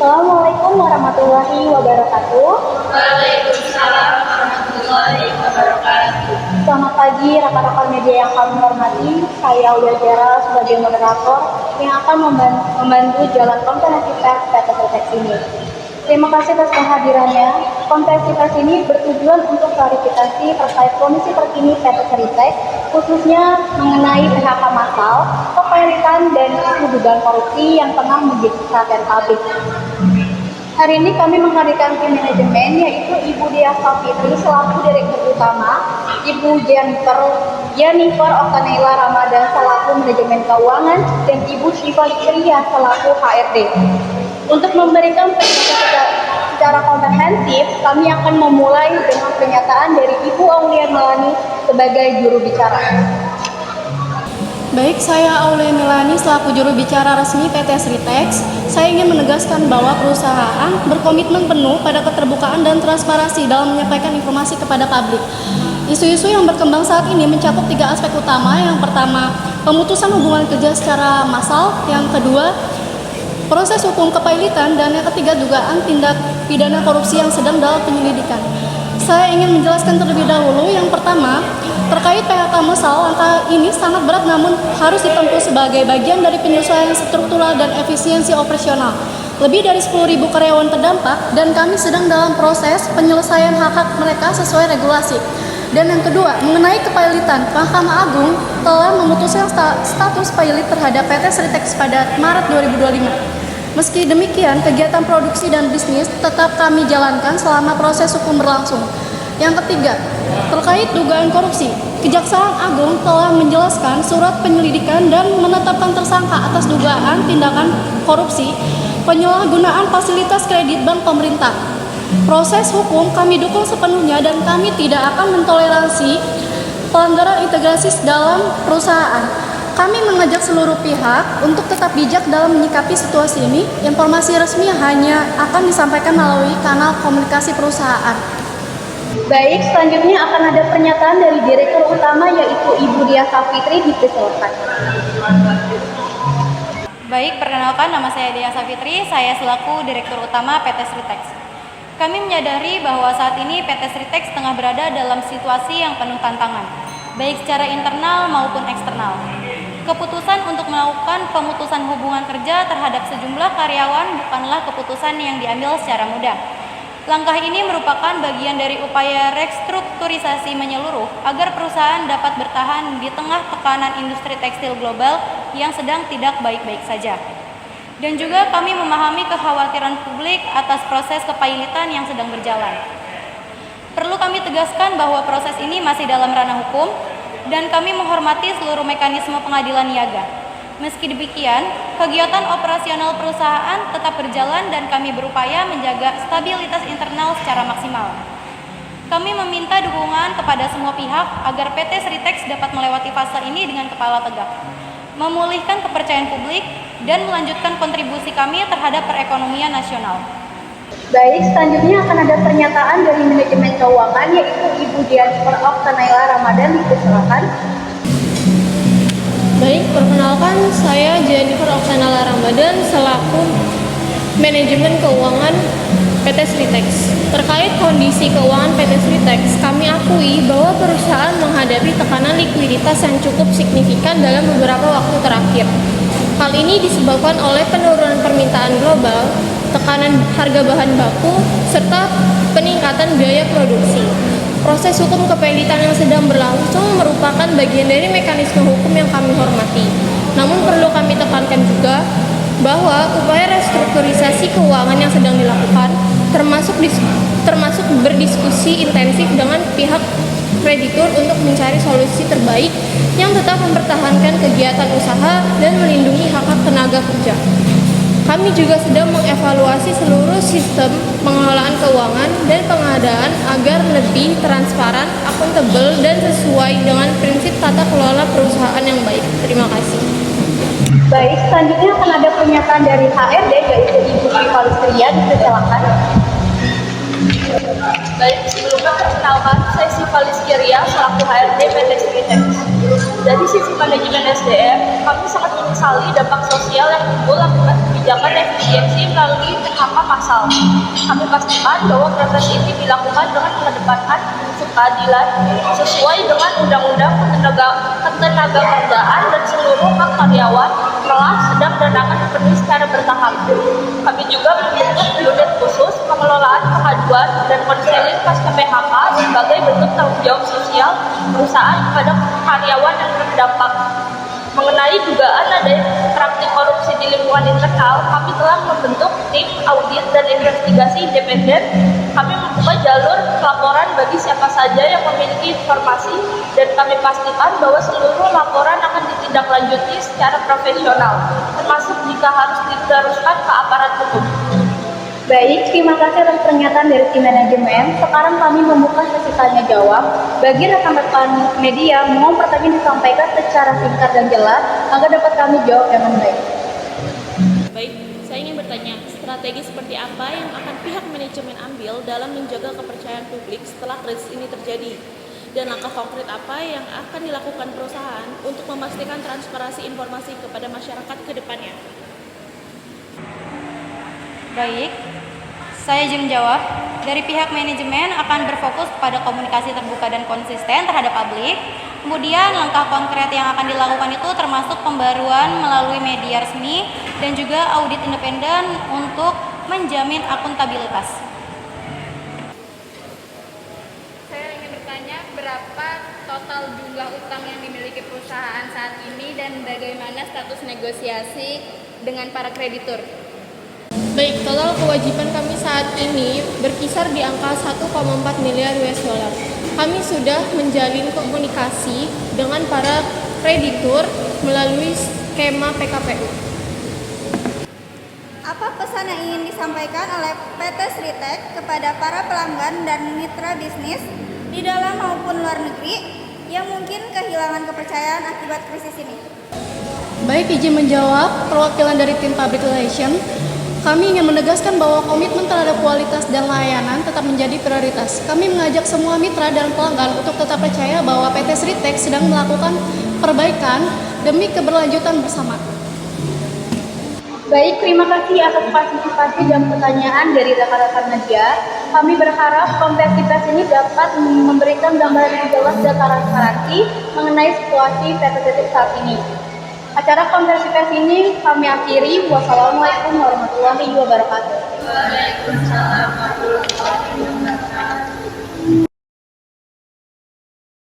Assalamualaikum warahmatullahi wabarakatuh. Waalaikumsalam warahmatullahi wabarakatuh. Selamat pagi rekan-rekan media yang kami hormati. Saya Aulia Jara sebagai moderator yang akan membantu jalan konferensi pers PT Sritex ini. Terima kasih atas kehadirannya. Konferensi pers ini bertujuan untuk klarifikasi terkait kondisi terkini PT Sritex, khususnya mengenai PHK massal, kepanikan, dan isu dugaan korupsi yang tengah menjadi perhatian publik. Hari ini kami menghadirkan tim manajemen, yaitu Ibu Diah Savitri selaku Direktur Utama, Ibu Jennifer Oktanela Ramadan selaku Manajemen Keuangan, dan Ibu Syifa Likria selaku HRD. Untuk memberikan penjelasan secara komprehensif, kami akan memulai dengan pernyataan dari Ibu Aulia Melani sebagai juru bicara. Baik, saya Aulia Melani selaku juru bicara resmi PT Sritex. Saya ingin menegaskan bahwa perusahaan berkomitmen penuh pada keterbukaan dan transparansi dalam menyampaikan informasi kepada publik. Isu-isu yang berkembang saat ini mencakup 3 aspek utama. Yang pertama, pemutusan hubungan kerja secara massal. Yang kedua, proses hukum kepailitan. Dan yang ketiga, dugaan tindak pidana korupsi yang sedang dalam penyelidikan. Saya ingin menjelaskan terlebih dahulu. Yang pertama, terkait PHK massal, langkah ini sangat berat namun harus ditempuh sebagai bagian dari penyesuaian struktural dan efisiensi operasional. Lebih dari 10.000 karyawan terdampak dan kami sedang dalam proses penyelesaian hak-hak mereka sesuai regulasi. Dan yang kedua, mengenai kepailitan, Mahkamah Agung telah memutuskan status pailit terhadap PT Sritex pada Maret 2025. Meski demikian, kegiatan produksi dan bisnis tetap kami jalankan selama proses hukum berlangsung. Yang ketiga, terkait dugaan korupsi, Kejaksaan Agung telah menjelaskan surat penyelidikan dan menetapkan tersangka atas dugaan tindakan korupsi penyalahgunaan fasilitas kredit bank pemerintah. Proses hukum kami dukung sepenuhnya dan kami tidak akan mentoleransi pelanggaran integrasi dalam perusahaan. Kami mengajak seluruh pihak untuk tetap bijak dalam menyikapi situasi ini. Informasi resmi hanya akan disampaikan melalui kanal komunikasi perusahaan. Baik, selanjutnya akan ada pernyataan dari Direktur Utama yaitu Ibu Diah Savitri. Dipersilakan. Baik, perkenalkan nama saya Diah Savitri, saya selaku Direktur Utama PT Sritex. Kami menyadari bahwa saat ini PT Sritex tengah berada dalam situasi yang penuh tantangan, baik secara internal maupun eksternal. Keputusan untuk melakukan pemutusan hubungan kerja terhadap sejumlah karyawan bukanlah keputusan yang diambil secara mudah. Langkah ini merupakan bagian dari upaya restrukturisasi menyeluruh agar perusahaan dapat bertahan di tengah tekanan industri tekstil global yang sedang tidak baik-baik saja. Dan juga kami memahami kekhawatiran publik atas proses kepailitan yang sedang berjalan. Perlu kami tegaskan bahwa proses ini masih dalam ranah hukum dan kami menghormati seluruh mekanisme pengadilan niaga. Meski demikian, kegiatan operasional perusahaan tetap berjalan dan kami berupaya menjaga stabilitas internal secara maksimal. Kami meminta dukungan kepada semua pihak agar PT Sritex dapat melewati fase ini dengan kepala tegak, memulihkan kepercayaan publik, dan melanjutkan kontribusi kami terhadap perekonomian nasional. Baik, selanjutnya akan ada pernyataan dari Manajemen Keuangan yaitu Ibu Jennifer Oktanela Ramadan. Dipersilakan. Baik, perkenalkan saya Jennifer Oktanela Ramadan selaku Manajemen Keuangan PT Sritex. Terkait kondisi keuangan PT Sritex, kami akui bahwa perusahaan menghadapi tekanan likuiditas yang cukup signifikan dalam beberapa waktu terakhir. Hal ini disebabkan oleh penurunan permintaan global, tekanan harga bahan baku, serta peningkatan biaya produksi. Proses hukum kepailitan yang sedang berlangsung merupakan bagian dari mekanisme hukum yang kami hormati. Namun perlu kami tekankan juga bahwa upaya restrukturisasi keuangan yang sedang dilakukan termasuk berdiskusi intensif dengan pihak kreditur untuk mencari solusi terbaik yang tetap mempertahankan kegiatan usaha dan melindungi hak-hak tenaga kerja. Kami juga sedang mengevaluasi seluruh sistem pengelolaan keuangan dan pengadaan agar lebih transparan, akuntabel, dan sesuai dengan prinsip tata kelola perusahaan yang baik. Terima kasih. Baik, selanjutnya akan ada pernyataan dari HRD yaitu Ibu Syifa Likria. Dipersilakan. Baik, sebelumnya perkenalkan, saya Syifa Likria selaku HRD PT Sritex. Dari sisi manajemen SDM, kami sangat menyesali dampak sosial yang timbul akibat kebijakan efisiensi efisiensi melalui PHK massal. Kami pastikan bahwa proses ini dilakukan dengan mengedepankan prinsip keadilan sesuai dengan Undang-Undang Ketenagakerjaan dan seluruh hak karyawan telah sedang dan akan dipenuhi secara bertahap. Kami juga membentuk unit khusus pengelolaan pengaduan dan konseling pasca PHK sebagai bentuk tanggung jawab sosial perusahaan kepada karyawan yang terdampak. Mengenai dugaan adanya praktik korupsi di lingkungan internal, kami telah membentuk tim audit dan investigasi independen. Kami membuka jalur pelaporan bagi siapa saja yang memiliki informasi, dan kami pastikan bahwa seluruh laporan akan ditindaklanjuti secara profesional, termasuk jika harus diteruskan ke aparat hukum. Baik, terima kasih atas pernyataan dari tim manajemen. Sekarang kami membuka sesi tanya jawab. Bagi rekan-rekan media, mohon pertanyaan disampaikan secara singkat dan jelas agar dapat kami jawab dengan baik. Baik, saya ingin bertanya, strategi seperti apa yang akan pihak manajemen ambil dalam menjaga kepercayaan publik setelah krisis ini terjadi? Dan langkah konkret apa yang akan dilakukan perusahaan untuk memastikan transparansi informasi kepada masyarakat ke depannya? Baik, saya izin menjawab. Dari pihak manajemen akan berfokus pada komunikasi terbuka dan konsisten terhadap publik. Kemudian langkah konkret yang akan dilakukan itu termasuk pembaruan melalui media resmi dan juga audit independen untuk menjamin akuntabilitas. Saya ingin bertanya, berapa total jumlah utang yang dimiliki perusahaan saat ini dan bagaimana status negosiasi dengan para kreditur? Baik, total kewajiban kami saat ini berkisar di angka 1,4 miliar US dollar. Kami sudah menjalin komunikasi dengan para kreditur melalui skema PKPU. Apa pesan yang ingin disampaikan oleh PT Sritex kepada para pelanggan dan mitra bisnis di dalam maupun luar negeri yang mungkin kehilangan kepercayaan akibat krisis ini? Baik, izin menjawab perwakilan dari tim Public Relations. Kami ingin menegaskan bahwa komitmen terhadap kualitas dan layanan tetap menjadi prioritas. Kami mengajak semua mitra dan pelanggan untuk tetap percaya bahwa PT Sritex sedang melakukan perbaikan demi keberlanjutan bersama. Baik, terima kasih atas partisipasi dan pertanyaan dari rekan-rekan media. Kami berharap konferensi pers ini dapat memberikan gambaran yang jelas dan transparansi mengenai situasi PT Sritex saat ini. Acara konferensi pers ini kami akhiri. Wassalamualaikum warahmatullahi wabarakatuh. Waalaikumsalam warahmatullahi wabarakatuh.